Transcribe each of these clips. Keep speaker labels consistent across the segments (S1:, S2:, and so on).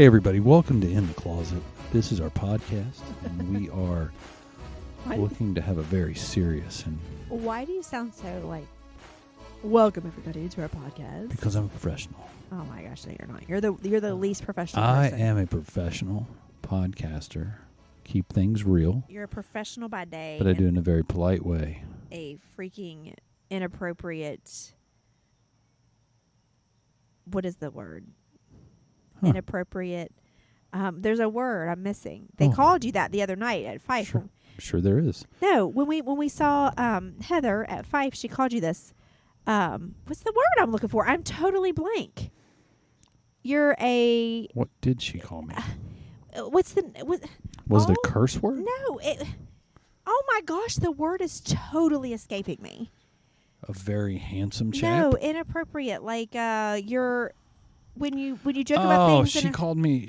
S1: Hey everybody, welcome to In the Closet. This is our podcast, and we are looking to have a very serious and...
S2: Why do you sound so like, welcome everybody to our podcast?
S1: Because I'm a professional.
S2: Oh my gosh, no, you're not. You're the least professional
S1: I
S2: person.
S1: am a professional podcaster. Keep things real.
S2: You're a professional by day.
S1: But I do it in a very polite way.
S2: A freaking inappropriate... What is the word? Inappropriate. There's a word I'm missing. They called you that the other night at Fife.
S1: Sure. I'm sure there is.
S2: No, when we saw Heather at Fife, she called you this. What's the word I'm looking for? I'm totally blank. You're a...
S1: What did she call me?
S2: Was it
S1: a curse word?
S2: No. Oh my gosh, the word is totally escaping me.
S1: A very handsome chap?
S2: No, inappropriate. Like you're... When you joke about things...
S1: she called me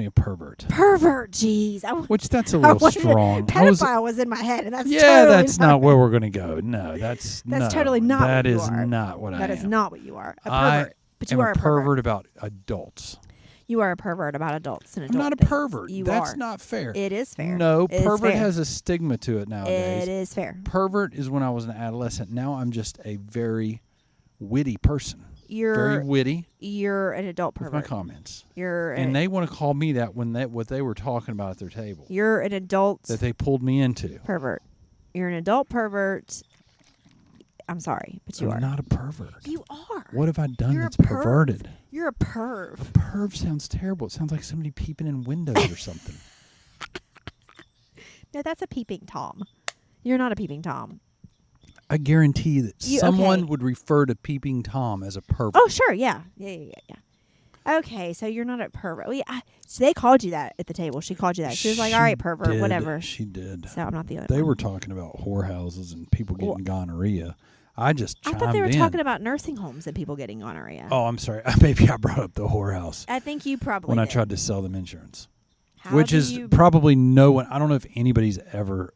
S1: a pervert.
S2: Pervert, jeez.
S1: Which that's a little strong.
S2: Pedophile was in my head, and that's
S1: that's not where we're going to go. No, that's
S2: totally not
S1: that
S2: what you
S1: is
S2: are.
S1: not what I am.
S2: That is not what you are. A pervert. But you are
S1: a pervert about adults.
S2: You are a pervert about adults and adult
S1: I'm not a
S2: things.
S1: pervert. That's not fair.
S2: It is fair.
S1: No,
S2: it
S1: pervert has a stigma to it nowadays.
S2: It is fair.
S1: Pervert is when I was an adolescent. Now I'm just a very witty person.
S2: You're
S1: very witty.
S2: You're an adult pervert.
S1: With my comments.
S2: And
S1: they want to call me that when what they were talking about at their table.
S2: You're an adult
S1: that they pulled me into.
S2: Pervert. You're an adult pervert. I'm sorry, but you are.
S1: I'm not a pervert.
S2: You are.
S1: What have I done
S2: You're
S1: that's
S2: a perv.
S1: perverted?
S2: You're a perv.
S1: A perv sounds terrible. It sounds like somebody peeping in windows or something.
S2: No, that's a peeping Tom. You're not a peeping Tom.
S1: I guarantee that someone would refer to peeping Tom as a pervert.
S2: Oh, sure, yeah. Okay, so you're not a pervert. So they called you that at the table. She called you that. She was like, all right, pervert, whatever.
S1: She did.
S2: So I'm not the other
S1: They
S2: one.
S1: were talking about whorehouses and people getting gonorrhea. I
S2: thought they were talking about nursing homes and people getting gonorrhea.
S1: Oh, I'm sorry. Maybe I brought up the whorehouse.
S2: I think you probably
S1: when
S2: did.
S1: I tried to sell them insurance.
S2: How
S1: which is probably no one. I don't know if anybody's ever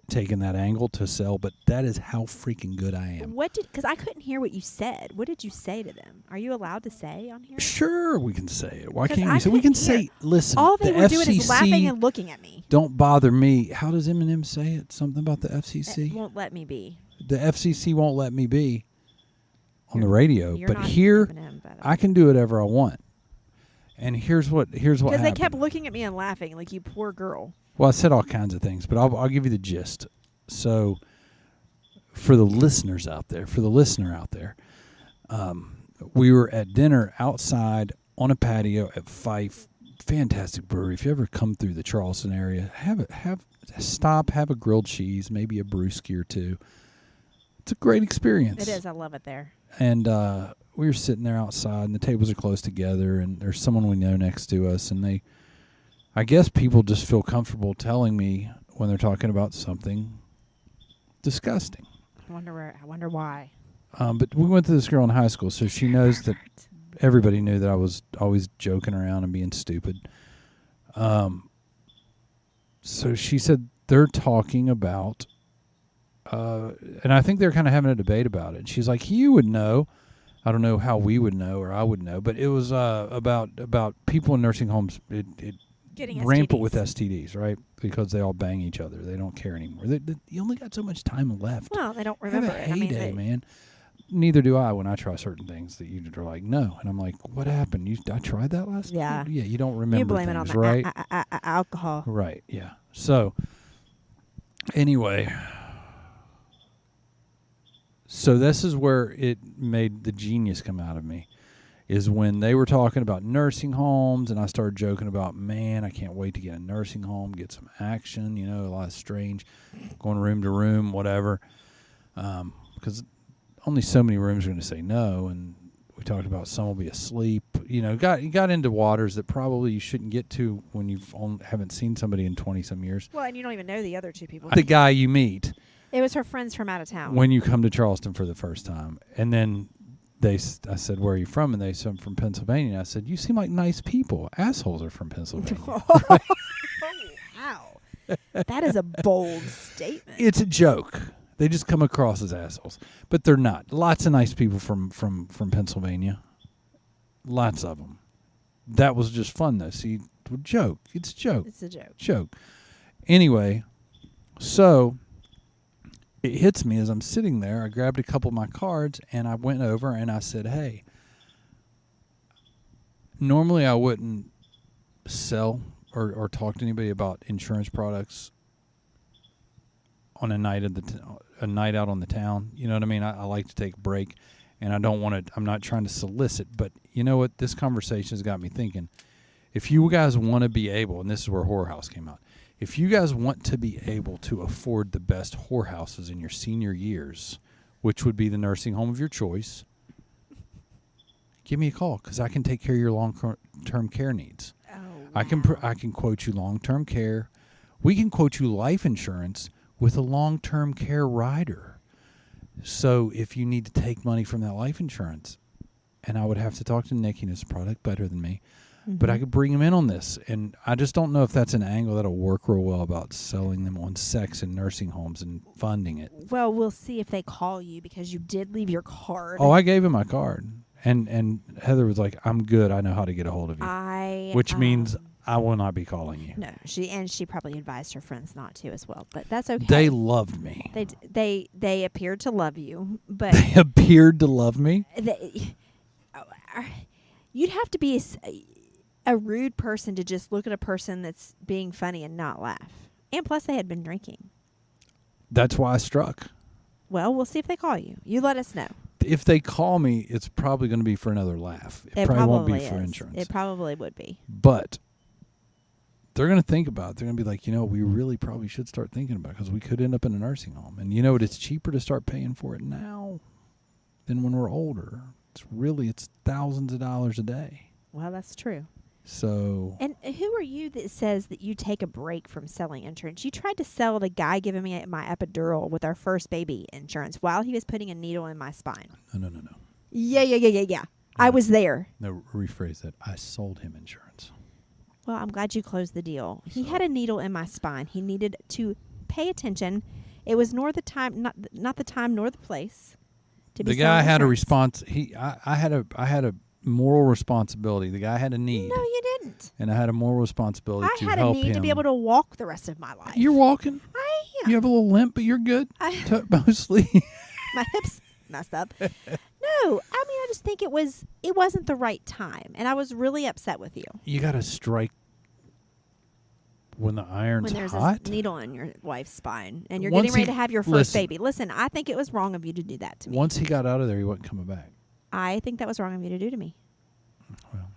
S1: taken that angle to sell, but that is how freaking good I am.
S2: Because I couldn't hear what you said. What did you say to them? Are you allowed to say on here?
S1: Sure, we can say it. Why can't we say? We can say, listen,
S2: all they
S1: the
S2: were
S1: FCC
S2: doing is laughing and looking at me.
S1: Don't bother me. How does Eminem say it? Something about the FCC?
S2: It won't let me be.
S1: The FCC won't let me be on the radio, but here
S2: Eminem,
S1: I can do whatever I want. And here's what
S2: because they kept looking at me and laughing like, you poor girl.
S1: Well, I said all kinds of things, but I'll give you the gist. So, for the listener out there, we were at dinner outside on a patio at Fife. Fantastic brewery. If you ever come through the Charleston area, have a grilled cheese, maybe a brewski or two. It's a great experience.
S2: It is. I love it there.
S1: And we were sitting there outside, and the tables are close together, and there's someone we know next to us, and I guess people just feel comfortable telling me when they're talking about something disgusting.
S2: I wonder why.
S1: But we went to this girl in high school, so she knows that everybody knew that I was always joking around and being stupid. So she said they're talking about, and I think they're kind of having a debate about it. She's like, you would know. I don't know how we would know or I would know, but it was about people in nursing homes.
S2: Getting
S1: rampant
S2: STDs.
S1: with STDs, right? Because they all bang each other. They don't care anymore. You only got so much time left.
S2: Well, they don't remember
S1: Have a
S2: it.
S1: heyday, man. Neither do I when I try certain things that you are like, no. And I'm like, what happened? I tried that last time? Yeah, you don't remember
S2: You blame
S1: things,
S2: it on
S1: right?
S2: the alcohol.
S1: Right, yeah. So, anyway. So this is where it made the genius come out of me. Is when they were talking about nursing homes, and I started joking about, man, I can't wait to get a nursing home, get some action, a lot of strange, going room to room, whatever, because only so many rooms are going to say no, and we talked about some will be asleep, you got into waters that probably you shouldn't get to when you haven't seen somebody in 20-some years.
S2: Well, and you don't even know the other two people.
S1: The guy you meet.
S2: It was her friends from out of town.
S1: When you come to Charleston for the first time, and then... I said, where are you from? And they said, I'm from Pennsylvania. And I said, you seem like nice people. Assholes are from Pennsylvania.
S2: Oh, wow. That is a bold statement.
S1: It's a joke. They just come across as assholes. But they're not. Lots of nice people from Pennsylvania. Lots of them. that was just fun, though. See, joke. It's a joke.
S2: It's a joke.
S1: Joke. Anyway, so it hits me as I'm sitting there. I grabbed a couple of my cards, and I went over, and I said, hey, normally I wouldn't sell or talk to anybody about insurance products on a night a night out on the town. You know what I mean? I like to take a break, and I don't want to. I'm not trying to solicit, but you know what? This conversation has got me thinking. If you guys want to be able, and this is where Whorehouse came out. If you guys want to be able to afford the best whorehouses in your senior years, which would be the nursing home of your choice, give me a call because I can take care of your long-term care needs.
S2: Oh,
S1: I can quote you long-term care. We can quote you life insurance with a long-term care rider. So if you need to take money from that life insurance, and I would have to talk to Nick, he knows the product better than me, but I could bring him in on this. And I just don't know if that's an angle that'll work real well about selling them on sex in nursing homes and funding it.
S2: Well, we'll see if they call you because you did leave your card.
S1: Oh, I gave him my card. And Heather was like, I'm good. I know how to get a hold of you. Which means I will not be calling you.
S2: No, she probably advised her friends not to as well, but that's okay.
S1: They loved me.
S2: They appeared to love you, but
S1: they appeared to love me.
S2: You'd have to be a rude person to just look at a person that's being funny and not laugh. And plus, they had been drinking.
S1: That's why I struck.
S2: Well, we'll see if they call you. You let us know.
S1: If they call me, it's probably going to be for another laugh. It probably won't be for insurance.
S2: It probably would be.
S1: But they're going to think about it. They're going to be like, we really probably should start thinking about it because we could end up in a nursing home. And you know what? It's cheaper to start paying for it now than when we're older. It's thousands of dollars a day.
S2: Well, that's true.
S1: So.
S2: And who are you that says that you take a break from selling insurance? You tried to sell the guy giving me my epidural with our first baby insurance while he was putting a needle in my spine.
S1: No.
S2: Yeah. I was there.
S1: No, rephrase that. I sold him insurance.
S2: Well, I'm glad you closed the deal. He had a needle in my spine. He needed to pay attention. It was nor the time, not the time nor the place. To be
S1: the guy had a
S2: response.
S1: I had a moral responsibility. The guy had a need.
S2: No, you didn't.
S1: And I had a moral responsibility to help him.
S2: I had a need to be able to walk the rest of my life.
S1: You're walking.
S2: I am.
S1: You have a little limp, but you're good. Mostly.
S2: My hips messed up. No, I just think it wasn't the right time, and I was really upset with you.
S1: You got to strike when the iron's
S2: hot. When there's a needle in your wife's spine, and you're getting ready to have your first baby. Listen, I think it was wrong of you to do that to me.
S1: Once he got out of there, he wasn't coming back.
S2: I think that was wrong of you to do to me.
S1: Well,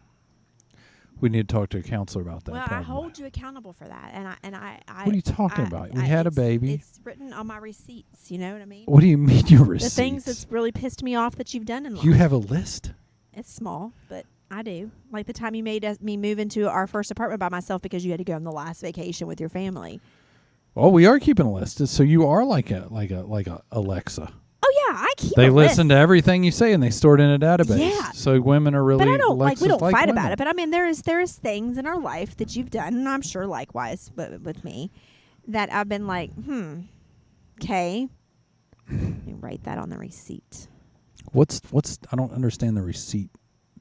S1: we need to talk to a counselor about that.
S2: Well,
S1: probably.
S2: I hold you accountable for that, and I.
S1: What are you talking about? We had a baby.
S2: It's written on my receipts. You know what I mean?
S1: What do you mean your receipts?
S2: The things that's really pissed me off that you've done in life.
S1: You have a list?
S2: It's small, but I do. Like the time you made me move into our first apartment by myself because you had to go on the last vacation with your family.
S1: Oh, we are keeping a list. So you are like a Alexa.
S2: Oh yeah, I keep.
S1: They listen to everything you say and they store it in a database.
S2: Yeah.
S1: So women are really.
S2: But I don't
S1: Alexas
S2: we don't
S1: like
S2: fight
S1: women.
S2: about it. But I mean, there is things in our life that you've done, and I'm sure likewise with me, that I've been like, okay, let me write that on the receipt.
S1: What's? I don't understand the receipt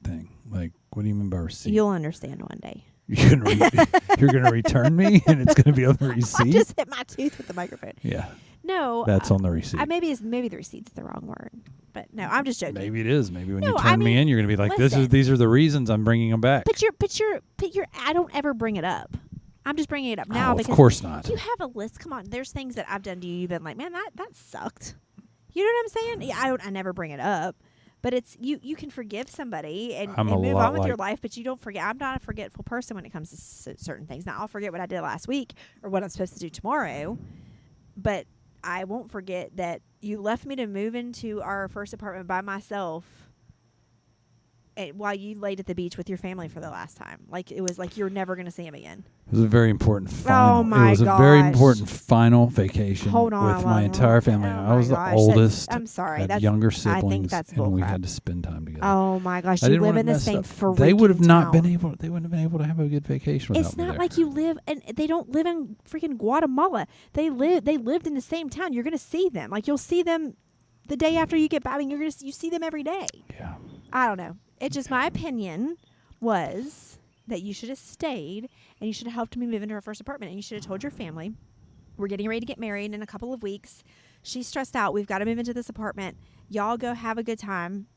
S1: thing. Like, what do you mean by receipt?
S2: You'll understand one day.
S1: You're gonna return me, and it's gonna be on the receipt.
S2: I just hit my tooth with the microphone.
S1: Yeah.
S2: No,
S1: that's on the receipt.
S2: Maybe the receipt's the wrong word, but no, I'm just joking.
S1: Maybe it is. Maybe when you turn me in, you're gonna be like, these are the reasons I'm bringing them back.
S2: But you're. I don't ever bring it up. I'm just bringing it up now because
S1: of course not.
S2: You have a list. Come on, there's things that I've done to you. You've been like, man, that sucked. You know what I'm saying? Yeah, I never bring it up. But it's you can forgive somebody and move on with your life, but you don't forget. I'm not a forgetful person when it comes to certain things. Now, I'll forget what I did last week or what I'm supposed to do tomorrow, but I won't forget that you left me to move into our first apartment by myself while you laid at the beach with your family for the last time. Like, it was like you're never going to see him again.
S1: It was a very important final.
S2: Oh my
S1: It was a very important final vacation with my entire family. I was the oldest.
S2: I'm sorry.
S1: Had younger siblings,
S2: I think that's
S1: and we
S2: bullcrap.
S1: had to spend time together.
S2: Oh my gosh! You live in the same freaking
S1: They would have not
S2: town.
S1: been able. They wouldn't have been able to have a good vacation without
S2: It's
S1: me
S2: not
S1: there.
S2: like you live, and they don't live in freaking Guatemala. They lived in the same town. You're gonna see them. Like, you'll see them the day after you get back. You see them every day.
S1: Yeah.
S2: I don't know. It's just my opinion was that you should have stayed and you should have helped me move into our first apartment and you should have told your family, we're getting ready to get married in a couple of weeks. She's stressed out. We've got to move into this apartment. Y'all go have a good time.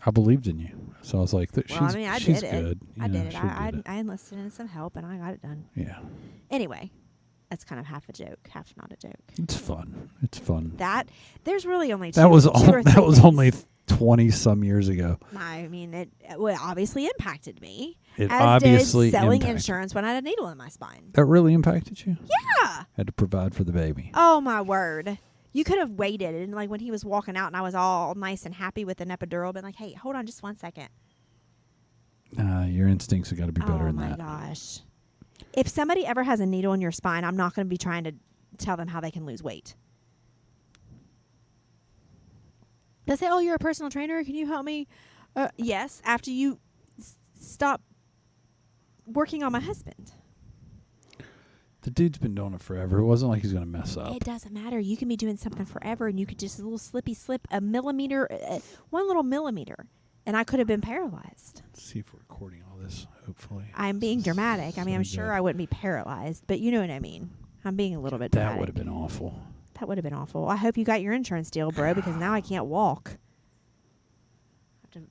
S1: I believed in you. So I was like,
S2: I
S1: she's
S2: did
S1: good.
S2: it. I did it. I enlisted in some help and I got it done.
S1: Yeah.
S2: Anyway, that's kind of half a joke, half not a joke.
S1: It's fun. It's fun.
S2: There's really only
S1: that was
S2: things.
S1: only 20 some years ago.
S2: I mean, it obviously impacted me.
S1: It
S2: as
S1: obviously
S2: did selling
S1: impacted.
S2: insurance when I had a needle in my spine.
S1: That really impacted you?
S2: Yeah.
S1: Had to provide for the baby.
S2: Oh my word. You could have waited and like when he was walking out and I was all nice and happy with an epidural, been like, hey, hold on just 1 second.
S1: Your instincts have got to be better than that.
S2: Oh my gosh. If somebody ever has a needle in your spine, I'm not going to be trying to tell them how they can lose weight. They say, oh, you're a personal trainer. Can you help me? Yes, after you stop working on my husband.
S1: The dude's been doing it forever. It wasn't like he's going to mess up.
S2: It doesn't matter. You can be doing something forever, and you could just a little slippy slip, a millimeter, one little millimeter, and I could have been paralyzed.
S1: Let's see if we're recording all this, hopefully.
S2: I'm being dramatic. I mean, I'm sure I wouldn't be paralyzed, but you know what I mean. I'm being a little bit dramatic.
S1: That would have been awful.
S2: That would have been awful. I hope you got your insurance deal, bro, because now I can't walk. I have to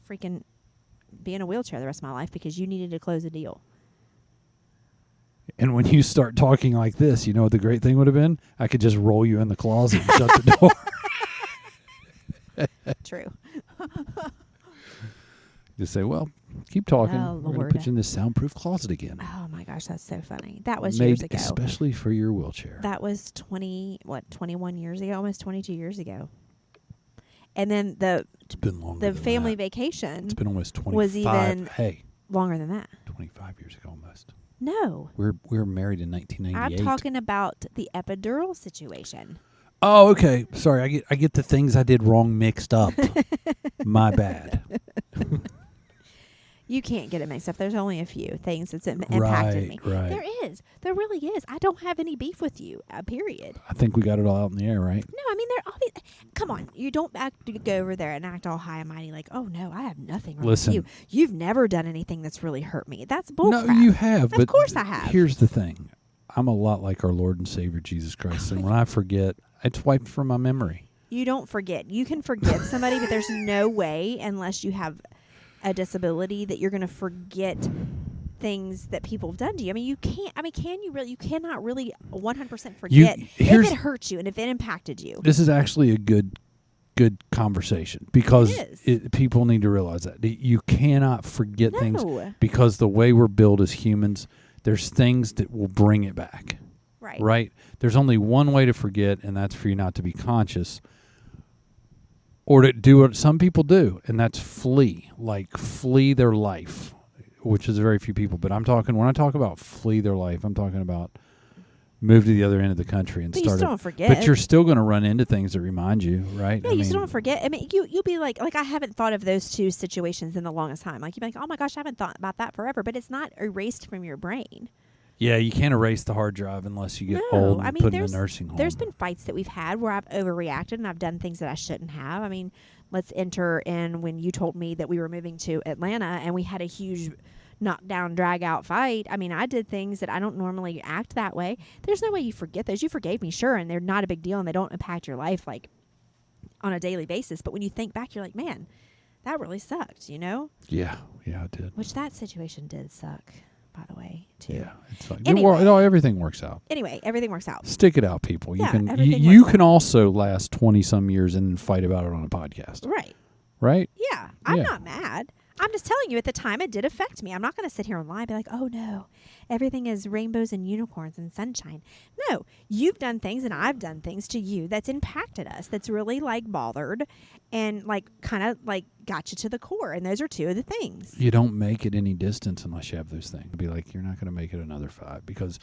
S2: freaking be in a wheelchair the rest of my life because you needed to close a deal.
S1: And when you start talking like this, you know what the great thing would have been? I could just roll you in the closet and shut the door.
S2: True.
S1: Just say, well, keep talking.
S2: Oh,
S1: We're going to put you in this soundproof closet again.
S2: Oh, my gosh, that's so funny. That was
S1: Made
S2: years ago.
S1: especially for your wheelchair.
S2: That was 21 years ago, almost 22 years ago. And then
S1: it's been longer
S2: the
S1: than
S2: family
S1: that.
S2: vacation
S1: It's been almost 25.
S2: was even longer than that.
S1: 25 years ago almost.
S2: No.
S1: We were married in 1998.
S2: I'm talking about the epidural situation.
S1: Oh, okay. Sorry, I get the things I did wrong mixed up. My bad.
S2: You can't get it mixed up. There's only a few things that's impacted me.
S1: Right.
S2: There is. There really is. I don't have any beef with you, period.
S1: I think we got it all out in the air, right?
S2: No, I mean, come on. You don't go over there and act all high and mighty like, oh, no, I have nothing wrong with you. You've never done anything that's really hurt me. That's bullcrap.
S1: No, you have. But
S2: of course I have.
S1: Here's the thing. I'm a lot like our Lord and Savior, Jesus Christ. And when I forget, it's wiped from my memory.
S2: You don't forget. You can forgive somebody, but there's no way, unless you have a disability, that you're going to forget things that people have done to you. I mean, you can't. I mean, can you really? You cannot really 100% forget if it hurt you and if it impacted you.
S1: This is actually a good conversation because people need to realize that you cannot forget things because the way we're built as humans, there's things that will bring it back. Right. There's only one way to forget, and that's for you not to be conscious. Or to do what some people do, and that's flee their life, which is very few people. But when I talk about flee their life, I'm talking about move to the other end of the country and
S2: start.
S1: You
S2: still don't forget.
S1: But you're still going to run into things that remind you, right?
S2: Yeah, you still don't forget. I mean, you'll be like I haven't thought of those two situations in the longest time. Like, you'll be like, oh my gosh, I haven't thought about that forever. But it's not erased from your brain.
S1: Yeah, you can't erase the hard drive unless you get old and put in a nursing home.
S2: There's been fights that we've had where I've overreacted and I've done things that I shouldn't have. I mean, let's enter in when you told me that we were moving to Atlanta and we had a huge knockdown, drag-out fight. I mean, I did things that I don't normally act that way. There's no way you forget those. You forgave me, sure, and they're not a big deal and they don't impact your life like on a daily basis. But when you think back, you're like, man, that really sucked, you know?
S1: Yeah, it did.
S2: Which that situation did suck. By the way, too.
S1: Yeah, it's fine.
S2: Anyway,
S1: everything works out.
S2: Anyway, everything works out.
S1: Stick it out, people.
S2: Yeah,
S1: you can also last 20-some years and fight about it on a podcast. Right?
S2: Yeah. I'm not mad. I'm just telling you, at the time, it did affect me. I'm not going to sit here and lie and be like, oh, no, everything is rainbows and unicorns and sunshine. No, you've done things and I've done things to you that's impacted us, that's really, bothered and, kind of, got you to the core. And those are two of the things.
S1: You don't make it any distance unless you have those things. Be like, you're not going to make it another 5 because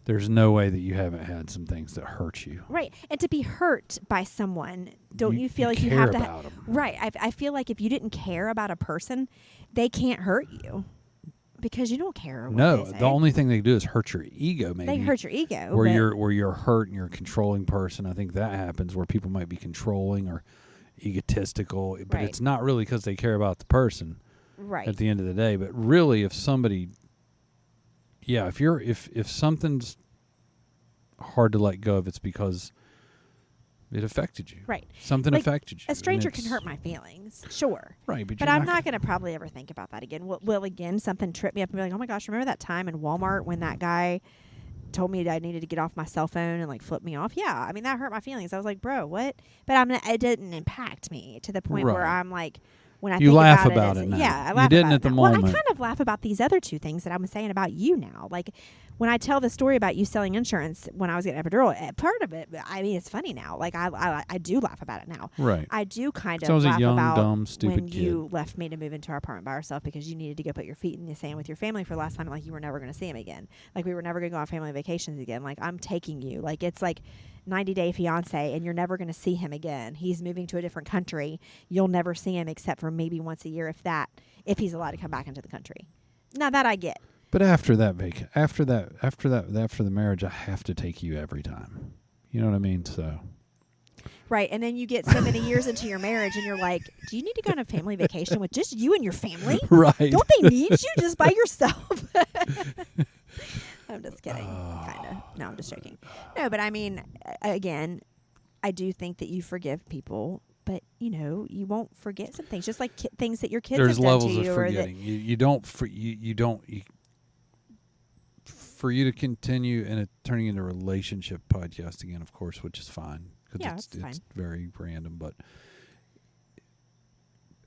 S1: there's no way that you haven't had some things that hurt you.
S2: Right. And to be hurt by someone, don't you feel like you have to
S1: care about them.
S2: Right. I feel like if you didn't care about a person, they can't hurt you because you don't care.
S1: No, the only thing they do is hurt your ego. Maybe
S2: they hurt your ego.
S1: Where you're hurt and you're a controlling person. I think that happens where people might be controlling or egotistical, but it's not really because they care about the person.
S2: Right.
S1: at the end of the day. But really, if somebody, if something's hard to let go of, it's because it affected you.
S2: Right.
S1: Something affected you.
S2: A stranger can hurt my feelings, sure.
S1: Right,
S2: but I'm not going to probably ever think about that again. Will again something trip me up and be like, oh my gosh, remember that time in Walmart when that guy told me that I needed to get off my cell phone and like flip me off? Yeah, I mean that hurt my feelings. I was like, bro, what? But it didn't impact me to the point where I'm like, when I
S1: you
S2: think
S1: laugh
S2: about
S1: it now.
S2: Yeah, I laugh
S1: you didn't
S2: about
S1: at the
S2: now.
S1: moment.
S2: Well, I kind of laugh about these other two things that I'm saying about you now. Like when I tell the story about you selling insurance when I was getting epidural, part of it, I mean, it's funny now. Like I do laugh about it now.
S1: Right.
S2: I do kind of
S1: I was
S2: laugh
S1: a young,
S2: about
S1: dumb, stupid
S2: when
S1: kid.
S2: you left me to move into our apartment by ourselves because you needed to go put your feet in the sand with your family for the last time. Like you were never going to see him again. Like we were never going to go on family vacations again. Like I'm taking you. Like it's like 90-Day Fiance and you're never going to see him again. He's moving to a different country. You'll never see him except for maybe once a year, if he's allowed to come back into the country. Now that I get.
S1: But after the marriage, I have to take you every time. You know what I mean? So.
S2: Right, and then you get so many years into your marriage, and you're like, "Do you need to go on a family vacation with just you and your family?
S1: Right?
S2: Don't they need you just by yourself?" I'm just kidding, kind of. No, I'm just joking. No, but I mean, again, I do think that you forgive people, but you won't forget some things, just like things that your kids
S1: There's
S2: have done to
S1: levels
S2: you.
S1: of forgetting. You don't. For you to continue and it turning into a relationship podcast again, of course, which is fine because it's very random. But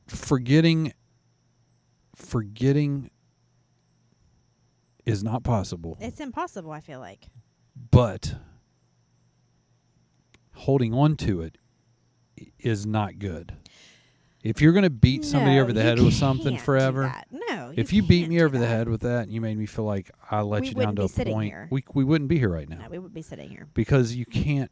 S1: forgetting is not possible.
S2: It's impossible, I feel like.
S1: But holding on to it is not good. If you're going to beat somebody over the head with something forever, if you beat me over the head with that and you made me feel like I let you down to a point, we wouldn't be here right now.
S2: No, we would be sitting here.
S1: Because you can't,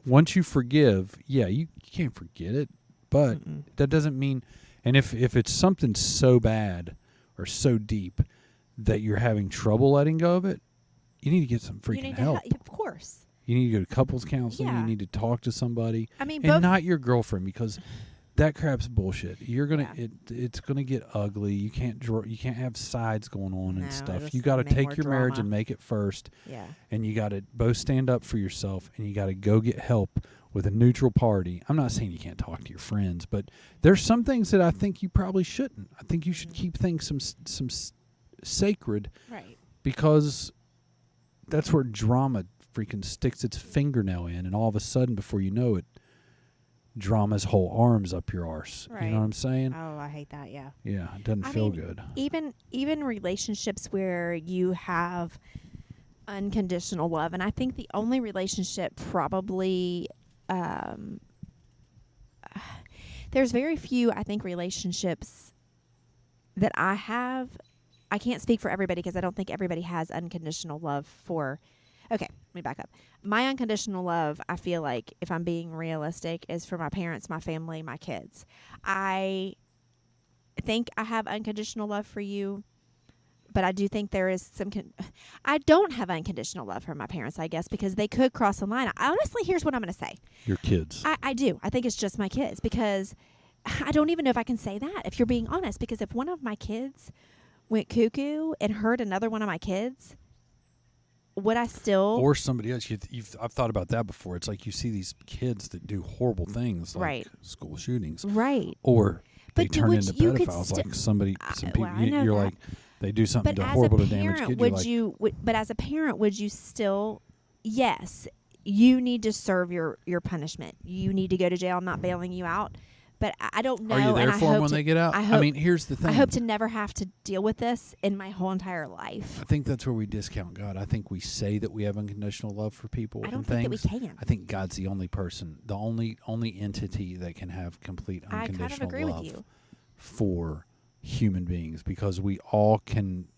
S1: once you forgive, you can't forget it, but that doesn't mean, and if it's something so bad or so deep that you're having trouble letting go of it, you need to get some freaking help.
S2: Of course.
S1: You need to go to couples counseling.
S2: Yeah.
S1: You need to talk to somebody.
S2: I mean,
S1: and not your girlfriend, because that crap's bullshit. You're gonna it's gonna get ugly. You can't have sides going on and stuff. You got to take your marriage and make it first.
S2: Yeah.
S1: And you got to both stand up for yourself, and you got to go get help with a neutral party. I'm not saying you can't talk to your friends, but there's some things that I think you probably shouldn't. I think you should keep things some sacred,
S2: right?
S1: Because that's where drama freaking sticks its fingernail in, and all of a sudden, before you know it, drama's whole arms up your arse.
S2: Right.
S1: You know what I'm saying?
S2: Oh, I hate that. Yeah.
S1: Yeah, it doesn't feel good.
S2: Even relationships where you have unconditional love, and I think the only relationship probably there's very few, I think, relationships that I have. I can't speak for everybody because I don't think everybody has unconditional love for. Okay, let me back up. My unconditional love, I feel like, if I'm being realistic, is for my parents, my family, my kids. I think I have unconditional love for you, but I do think there is some. I don't have unconditional love for my parents, I guess, because they could cross a line. Honestly, here's what I'm going to say.
S1: Your kids.
S2: I do. I think it's just my kids, because I don't even know if I can say that, if you're being honest, because if one of my kids went cuckoo and hurt another one of my kids, would I still?
S1: Or somebody else. I've thought about that before. It's like you see these kids that do horrible things, like school shootings.
S2: Right.
S1: Or they turn into pedophiles, like some people. You're like, they do something horrible to damage kids.
S2: But as a parent, would you still? Yes, you need to serve your punishment. You need to go to jail. I'm not bailing you out. But I don't know.
S1: Are you there for them when they get out? I mean, here's the thing.
S2: I hope to never have to deal with this in my whole entire life.
S1: I think that's where we discount God. I think we say that we have unconditional love for people.
S2: I don't think that we can.
S1: I think God's the only person, the only entity that can have complete unconditional
S2: I kind of agree
S1: love
S2: with you.
S1: For human beings, because we all can.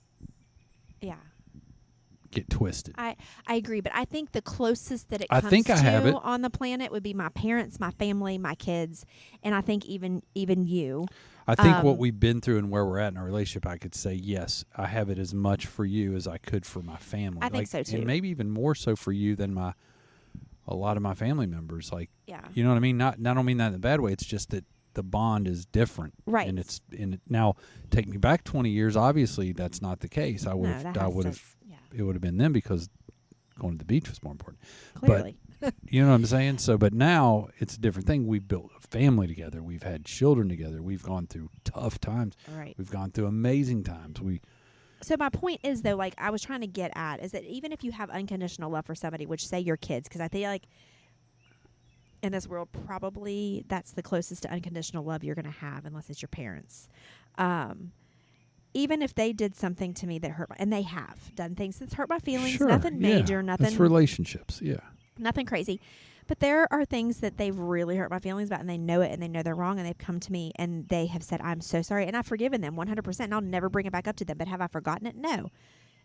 S1: Yeah. Get twisted.
S2: I agree, but I think the closest that it comes to on the planet would be my parents, my family, my kids, and I think even you.
S1: I think what we've been through and where we're at in our relationship, I could say, yes, I have it as much for you as I could for my family.
S2: I think so too.
S1: And maybe even more so for you than a lot of my family members. Like,
S2: yeah.
S1: You know what I mean? I don't mean that in a bad way. It's just that the bond is different.
S2: Right.
S1: And now take me back 20 years. Obviously, that's not the case. It would have been then because going to the beach was more important.
S2: Clearly.
S1: But you know what I'm saying? But now it's a different thing. We've built a family together. We've had children together. We've gone through tough times.
S2: Right.
S1: We've gone through amazing times.
S2: So my point is, though, like I was trying to get at, is that even if you have unconditional love for somebody, which say your kids, because I feel like in this world, probably that's the closest to unconditional love you're going to have, unless it's your parents. Even if they did something to me that hurt, and they have done things that's hurt my feelings,
S1: sure,
S2: nothing major, nothing.
S1: That's relationships, yeah.
S2: Nothing crazy. But there are things that they've really hurt my feelings about, and they know it, and they know they're wrong, and they've come to me, and they have said, I'm so sorry, and I've forgiven them 100%, and I'll never bring it back up to them. But have I forgotten it? No.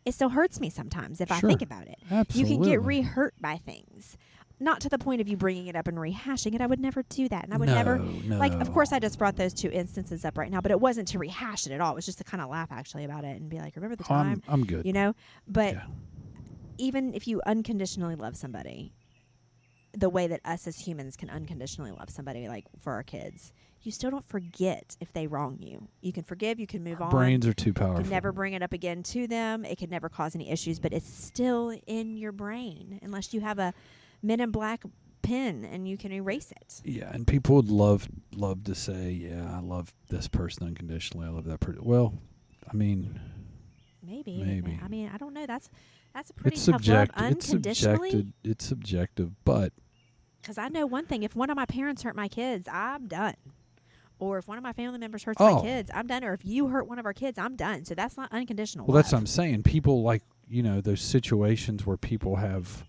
S2: It still hurts me sometimes if I think about it.
S1: Absolutely.
S2: You can get re-hurt by things. Not to the point of you bringing it up and rehashing it. I would never do that. And I would never, like, of course, I just brought those two instances up right now, but it wasn't to rehash it at all. It was just to kind of laugh, actually, about it and be like, remember the time?
S1: I'm good.
S2: You know? But even if you unconditionally love somebody, the way that us as humans can unconditionally love somebody, like for our kids, you still don't forget if they wrong you. You can forgive, you can move on.
S1: Brains are too powerful.
S2: You can never bring it up again to them. It could never cause any issues, but it's still in your brain unless you have a Men in Black pen and you can erase it.
S1: Yeah, and people would love to say, yeah, I love this person unconditionally. I love that person. Well, I mean,
S2: maybe. I mean, I don't know. That's a pretty
S1: it's
S2: tough love
S1: unconditionally. It's subjective, but
S2: because I know one thing: if one of my parents hurt my kids, I'm done. Or if one of my family members hurts my kids, I'm done. Or if you hurt one of our kids, I'm done. So that's not unconditional.
S1: Well,
S2: love.
S1: that's what I'm saying. People like those situations where people have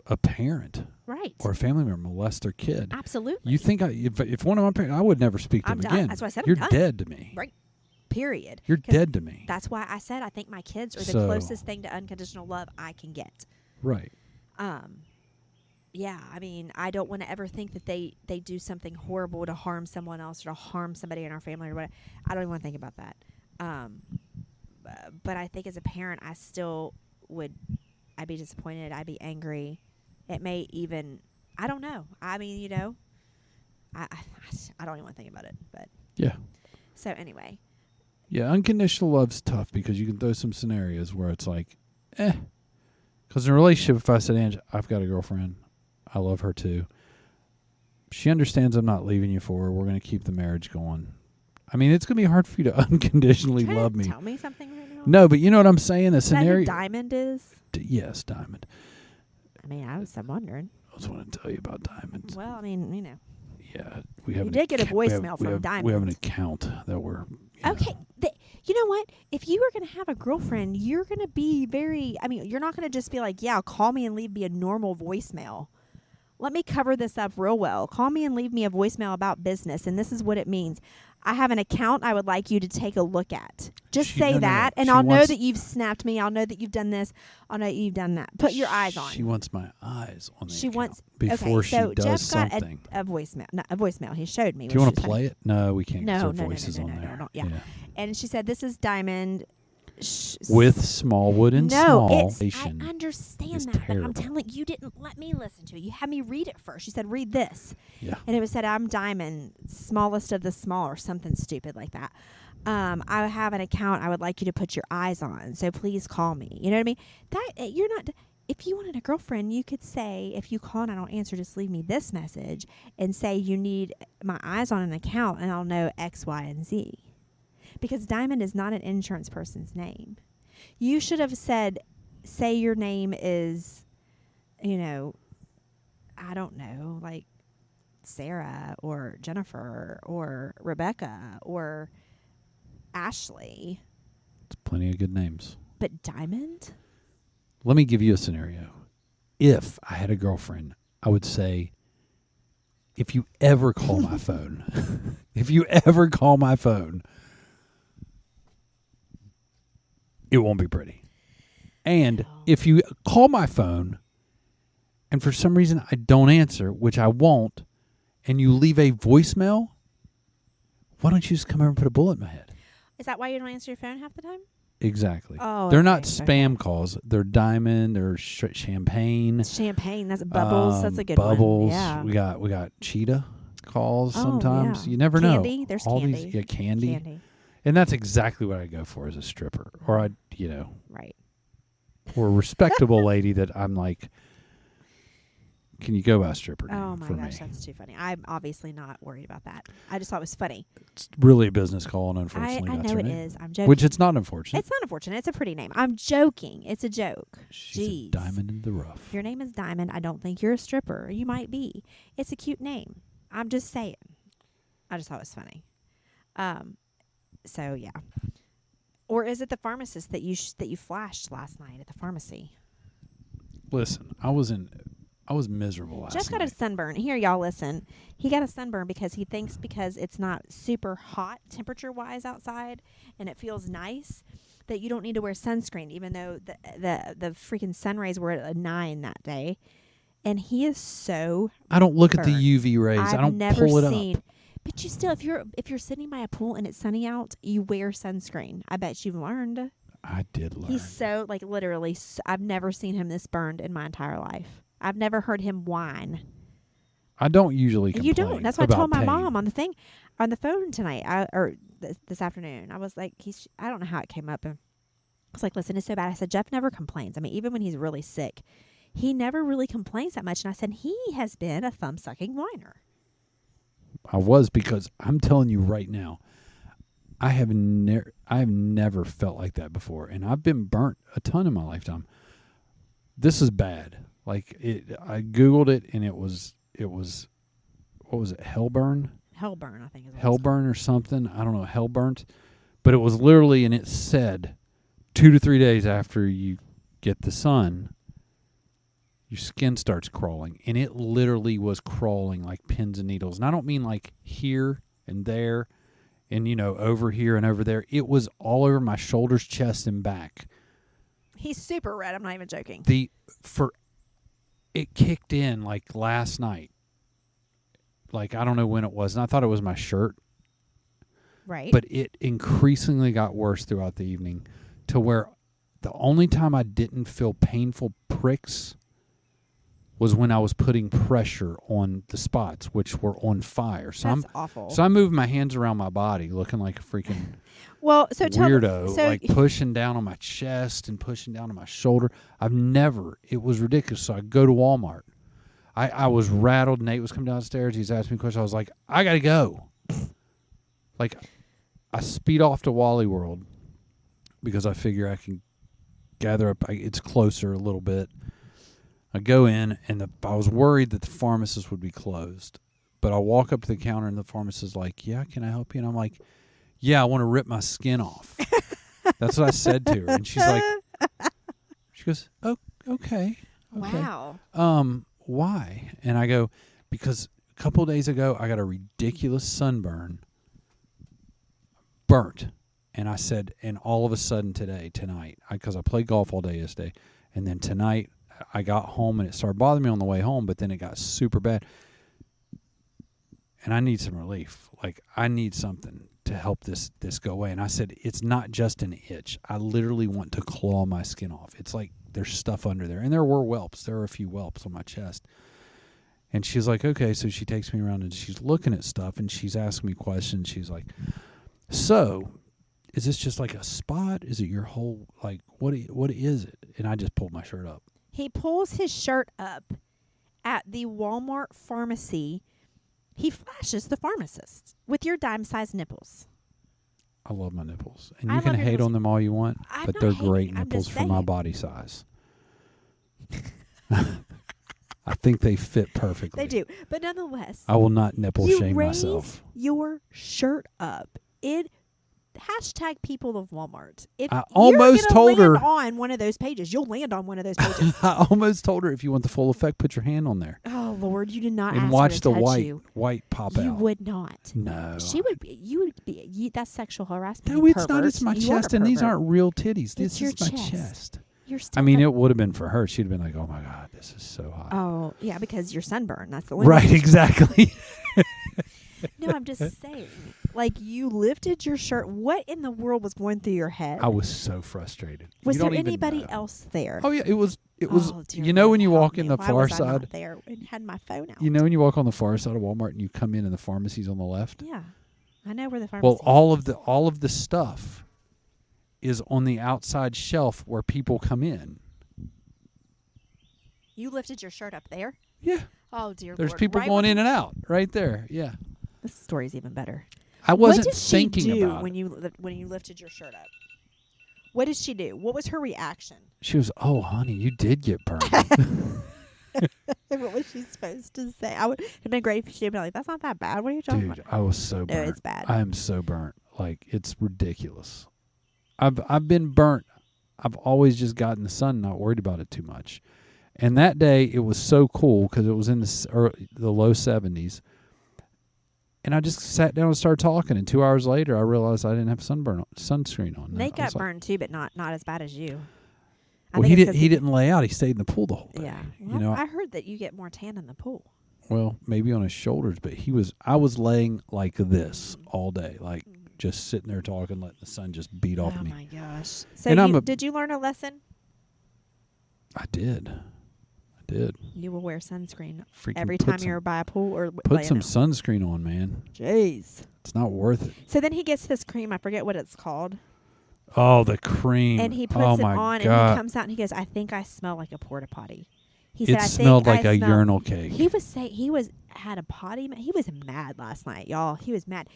S1: a parent or a family member molest their kid.
S2: Absolutely.
S1: You think if one of my parents, I would never speak to them again.
S2: That's why I said
S1: you're
S2: I'm done.
S1: Dead to me.
S2: Right. Period.
S1: You're dead to me.
S2: That's why I said I think my kids are the closest thing to unconditional love I can get.
S1: Right.
S2: Yeah, I mean, I don't want to ever think that they do something horrible to harm someone else or to harm somebody in our family or whatever. I don't even want to think about that. But I think as a parent, I still I'd be disappointed. I'd be angry. It may even, I don't know. I mean, I don't even want to think about it. But
S1: yeah.
S2: So anyway.
S1: Yeah, unconditional love's tough because you can throw some scenarios where it's like, Because in a relationship, if I said, Angie, I've got a girlfriend, I love her too. She understands I'm not leaving you for her. We're going to keep the marriage going. I mean, it's going to be hard for you to unconditionally love me.
S2: Tell me something right now.
S1: No, but you know what I'm saying?
S2: Is that who Diamond is?
S1: Yes, Diamond.
S2: I mean, I'm wondering.
S1: I was want to tell you about Diamond.
S2: Well, I mean,
S1: Yeah, we have.
S2: You did get a voicemail from Diamond.
S1: We have an account that we're.
S2: Okay, you know what? If you were going to have a girlfriend, you're going to be very. I mean, you're not going to just be like, "Yeah, call me and leave me a normal voicemail." Let me cover this up real well. Call me and leave me a voicemail about business, and this is what it means. I have an account I would like you to take a look at. Just say that, and I'll know that you've snapped me. I'll know that you've done this. I'll know that you've done that. Put your eyes on.
S1: She wants my eyes on the account
S2: wants
S1: before she does
S2: Jeff
S1: something.
S2: Got a voicemail. No, a voicemail. He showed me.
S1: Do you want to play it? No, we can't.
S2: No,
S1: voices on there.
S2: No, yeah. And she said, "This is Diamond."
S1: With Smallwood and Small.
S2: I understand that, but I'm telling you, didn't let me listen to it. You had me read it first. You said, read this.
S1: Yeah.
S2: And it was said, I'm Diamond, smallest of the small, or something stupid like that. I have an account I would like you to put your eyes on, so please call me. You know what I mean? You're not. If you wanted a girlfriend, you could say, if you call and I don't answer, just leave me this message and say you need my eyes on an account, and I'll know X, Y, and Z. Because Diamond is not an insurance person's name. You should have said, say your name is, I don't know, like Sarah or Jennifer or Rebecca or Ashley.
S1: It's plenty of good names.
S2: But Diamond?
S1: Let me give you a scenario. If I had a girlfriend, I would say, if you ever call my phone, it won't be pretty. And if you call my phone and for some reason I don't answer, which I won't, and you leave a voicemail, why don't you just come over and put a bullet in my head?
S2: Is that why you don't answer your phone half the time?
S1: Exactly.
S2: Oh,
S1: they're not spam calls. They're Diamond. They're champagne.
S2: Champagne. That's Bubbles. That's a good
S1: Bubbles.
S2: one. Yeah.
S1: We got Cheetah. calls sometimes. You never know.
S2: There's
S1: all
S2: candy.
S1: These, candy. And that's exactly what I go for as a stripper. Or
S2: Right.
S1: Or a respectable lady that I'm like, can you go by a stripper name
S2: Oh my
S1: for
S2: gosh,
S1: me?
S2: that's too funny. I'm obviously not worried about that. I just thought it was funny.
S1: It's really a business call, and unfortunately,
S2: I
S1: that's
S2: know
S1: her
S2: it
S1: name.
S2: is. I'm joking.
S1: Which it's not unfortunate.
S2: It's not unfortunate. It's a pretty name. I'm joking. It's a joke.
S1: She's
S2: Jeez.
S1: a diamond in the rough.
S2: If your name is Diamond, I don't think you're a stripper. You might be. It's a cute name. I'm just saying. I just thought it was funny. So yeah. Or is it the pharmacist that you flashed last night at the pharmacy?
S1: Listen, I was miserable last
S2: Jeff got
S1: night.
S2: a sunburn. Here, y'all listen. He got a sunburn because he thinks because it's not super hot temperature-wise outside and it feels nice that you don't need to wear sunscreen, even though the freaking sun rays were at a 9 that day. And he is so
S1: I don't look
S2: burnt.
S1: at the UV rays.
S2: I've
S1: I don't
S2: never
S1: pull it
S2: seen,
S1: up.
S2: But you still, if you're sitting by a pool and it's sunny out, you wear sunscreen. I bet you've learned.
S1: I did learn.
S2: He's so literally. I've never seen him this burned in my entire life. I've never heard him whine.
S1: I don't usually complain.
S2: You don't. That's what I told my
S1: pain.
S2: mom on the phone tonight, or this afternoon. I was like, I don't know how it came up. And I was like, listen, it's so bad. I said, Jeff never complains. I mean, even when he's really sick, he never really complains that much. And I said, he has been a thumb-sucking whiner.
S1: I was, because I'm telling you right now, I have never felt like that before, and I've been burnt a ton in my lifetime. This is bad. Like I Googled it, and it was what was it? Hellburn,
S2: I think is what
S1: Hellburn or something. I don't know, Hellburnt, but it was literally, and it said 2 to 3 days after you get the sun, your skin starts crawling, and it literally was crawling like pins and needles. And I don't mean like here and there and, over here and over there. It was all over my shoulders, chest, and back.
S2: He's super red. I'm not even joking.
S1: It kicked in like last night. Like, I don't know when it was, and I thought it was my shirt.
S2: Right.
S1: But it increasingly got worse throughout the evening to where the only time I didn't feel painful pricks was when I was putting pressure on the spots, which were on fire. So
S2: That's awful.
S1: So I moved my hands around my body, looking like a freaking
S2: weirdo,
S1: like pushing down on my chest and pushing down on my shoulder. It was ridiculous. So I go to Walmart. I was rattled. Nate was coming downstairs. He's asking me questions. I was like, I got to go. Like, I speed off to Wally World because I figure I can gather up. It's closer a little bit. I go in, and I was worried that the pharmacist would be closed. But I walk up to the counter, and the pharmacist is like, yeah, can I help you? And I'm like, yeah, I want to rip my skin off. That's what I said to her. And she goes, oh, okay.
S2: Wow.
S1: Why? And I go, because a couple of days ago, I got a ridiculous sunburn, burnt. And I said, and all of a sudden tonight, because I played golf all day yesterday, and then tonight, I got home and it started bothering me on the way home, but then it got super bad. And I need some relief. Like, I need something to help this go away. And I said, it's not just an itch. I literally want to claw my skin off. It's like there's stuff under there. And there were whelps. There were a few whelps on my chest. And she's like, okay. So she takes me around and she's looking at stuff and she's asking me questions. She's like, so is this just like a spot? Is it your whole, like, what is it? And I just pulled my shirt up.
S2: He pulls his shirt up at the Walmart pharmacy. He flashes the pharmacist with your dime-sized nipples.
S1: I love my nipples. And you can hate on them all you want, but they're great nipples for my body size. I think they fit perfectly.
S2: They do. But nonetheless,
S1: I will not nipple shame myself.
S2: Your shirt up. Hashtag people of Walmart.
S1: I almost told her
S2: on one of those pages. You'll land on one of those pages.
S1: I almost told her, if you want the full effect, put your hand on there.
S2: Oh Lord, you did not
S1: and
S2: ask
S1: watch
S2: her to
S1: the
S2: touch
S1: white pop out.
S2: You would not.
S1: No.
S2: She would be. You would be. That's sexual harassment.
S1: No, it's not. It's my chest, and these aren't real titties. This is my chest.
S2: I
S1: mean, it would have been for her. She'd have been like, "Oh my God, this is so hot."
S2: Oh yeah, because you're sunburned. That's the only
S1: right. Exactly.
S2: No, I'm just saying. Like, you lifted your shirt. What in the world was going through your head?
S1: I was so frustrated.
S2: Was there anybody else there?
S1: Oh, yeah. It was.
S2: Oh,
S1: You know when you walk in the
S2: Why
S1: far
S2: was I
S1: side?
S2: not there and had my phone out.
S1: You know when you walk on the far side of Walmart and you come in and the pharmacy's on the left?
S2: Yeah. I know where the pharmacy is.
S1: Well, all of the stuff is on the outside shelf where people come in.
S2: You lifted your shirt up there?
S1: Yeah.
S2: Oh, dear
S1: There's
S2: Lord.
S1: people going in and out right there. Yeah.
S2: This story's even better.
S1: I wasn't
S2: what did
S1: thinking
S2: she do
S1: about
S2: when you lifted your shirt up? What did she do? What was her reaction?
S1: She was, "Oh, honey, you did get burned."
S2: What was she supposed to say? I would have been great if she'd been like, "That's not that bad. What are you talking
S1: Dude,
S2: about?"
S1: I was so burnt.
S2: No, it's bad.
S1: I am so burnt. Like, it's ridiculous. I've been burnt. I've always just gotten the sun, not worried about it too much. And that day, it was so cool because it was in the low 70s. And I just sat down and started talking. And 2 hours later, I realized I didn't have sunscreen on.
S2: Nate got burned too, but not as bad as you.
S1: Well, he didn't lay out. He stayed in the pool the whole day.
S2: Yeah,
S1: Well,
S2: I heard that you get more tan in the pool.
S1: Well, maybe on his shoulders, but I was laying like this all day, like just sitting there talking, letting the sun just beat off me.
S2: Oh my gosh! So did you learn a lesson?
S1: I did.
S2: You will wear sunscreen
S1: Freaking
S2: every time you're by a pool or
S1: put some sunscreen on, man.
S2: Jeez.
S1: It's not worth it.
S2: So then he gets this cream. I forget what it's called.
S1: Oh, the cream.
S2: And he puts it on, and he comes out and he goes, "I think I smell like a porta potty." He said,
S1: it smelled like a urinal cake.
S2: He had a potty. He was mad last night, y'all. He was mad.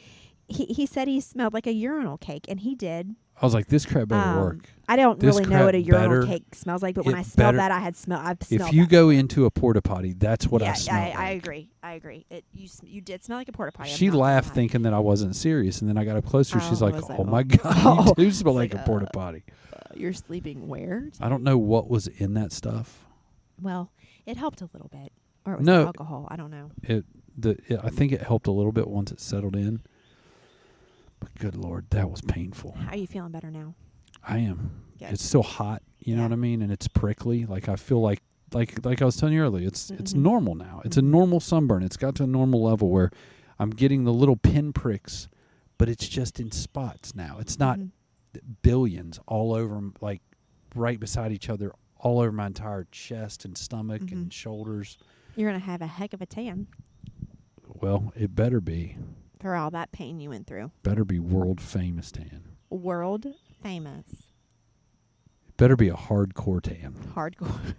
S2: He said he smelled like a urinal cake, and he did.
S1: I was like, this crap better work.
S2: I don't really know what a urinal cake smells like, but when I smelled that, I've smelled
S1: if you go into a porta potty, that's what I smell like.
S2: I agree. You did smell like a porta potty.
S1: She laughed thinking that I wasn't serious, and then I got up closer. She's like, "Oh my God, you do smell like a porta potty."
S2: You're sleeping where?
S1: I don't know what was in that stuff.
S2: Well, it helped a little bit, or it was alcohol. I don't know.
S1: I think it helped a little bit once it settled in. But good Lord, that was painful.
S2: How are you feeling better now?
S1: I am.
S2: Good.
S1: It's still hot, you know what I mean, and it's prickly. Like I feel like I was telling you earlier, it's normal now. It's a normal sunburn. It's got to a normal level where I'm getting the little pin pricks, but it's just in spots now. It's not billions all over, like right beside each other, all over my entire chest and stomach and shoulders.
S2: You're gonna have a heck of a tan.
S1: Well, it better be.
S2: For all that pain you went through.
S1: Better be world famous tan.
S2: World famous.
S1: It better be a hardcore tan.
S2: Hardcore.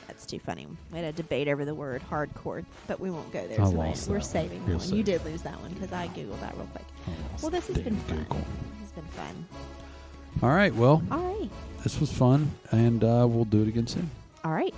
S2: That's too funny. We had a debate over the word hardcore, but we won't go there tonight. We're saving that one. You did lose that one because I Googled that real quick. Well, this has been fun. This has been fun.
S1: All right. Well,
S2: all right.
S1: This was fun, and we'll do it again soon.
S2: All right.